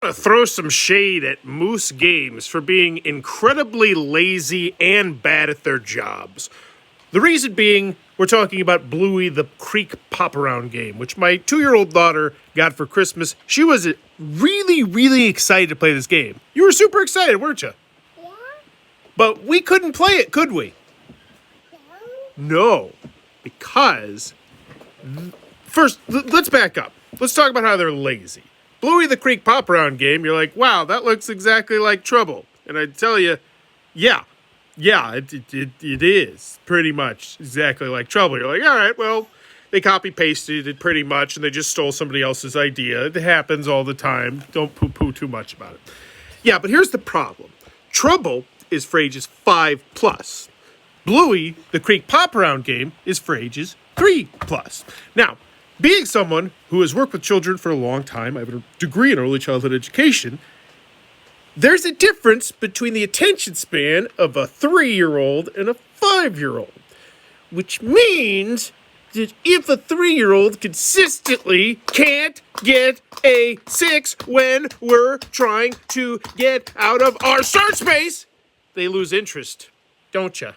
To throw some shade at Moose Games for being incredibly lazy and bad at their jobs. The reason being, we're talking about Bluey the Creek Pop-Around game, which my 2-year-old daughter got for Christmas. She was really, really excited to play this game. You were super excited, weren't you? Yeah. But we couldn't play it, could we? No, because... First, let's back up. Let's talk about how they're lazy. Bluey the Creek Pop-Around game, you're like, wow, that looks exactly like Trouble. And I tell you, yeah, it is pretty much exactly like Trouble. You're like, all right, well, they copy-pasted it pretty much, and they just stole somebody else's idea. It happens all the time. Don't poo-poo too much about it. Yeah, but here's the problem. Trouble is for ages 5+. Bluey the Creek Pop-Around game is for ages 3+. Now, being someone who has worked with children for a long time, I have a degree in early childhood education, there's a difference between the attention span of a 3-year-old and a 5-year-old. Which means that if a 3-year-old consistently can't get a 6 when we're trying to get out of our start space, they lose interest, don't ya?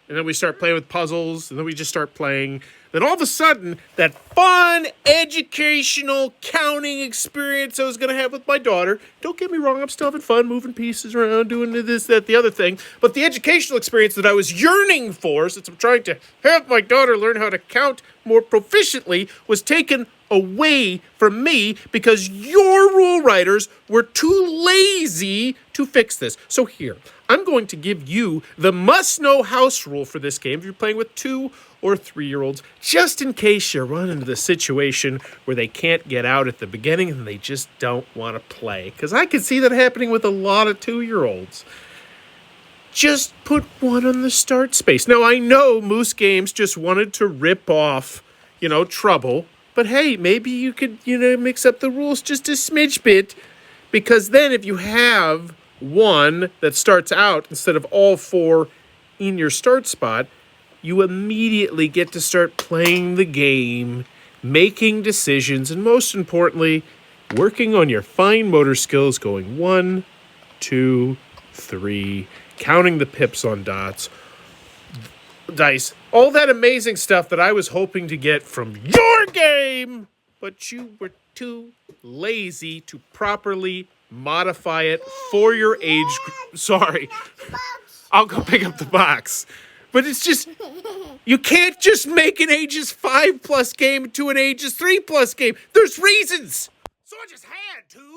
And then we start playing with puzzles, and then we just start playing. Then all of a sudden, that fun, educational counting experience I was going to have with my daughter, don't get me wrong, I'm still having fun moving pieces around, doing this, that, the other thing, but the educational experience that I was yearning for, since I'm trying to have my daughter learn how to count more proficiently, was taken away from me because your rule writers were too lazy to fix this. So here, I'm going to give you the must-know house rule for this game if you're playing with 2 or 3-year-olds, just in case you run into the situation where they can't get out at the beginning and they just don't want to play. Because I can see that happening with a lot of 2-year-olds. Just put 1 on the start space. Now, I know Moose Games just wanted to rip off, Trouble. But hey, maybe you could, mix up the rules just a smidge bit. Because then if you have 1 that starts out instead of all 4 in your start spot, you immediately get to start playing the game, making decisions, and most importantly, working on your fine motor skills, going 1, 2, 3, counting the pips on dice, all that amazing stuff that I was hoping to get from your game, but you were too lazy to properly modify it for your age. Sorry, I'll go pick up the box. But it's just, you can't just make an ages 5+ game into an ages 3+ game. There's reasons. So I just had to.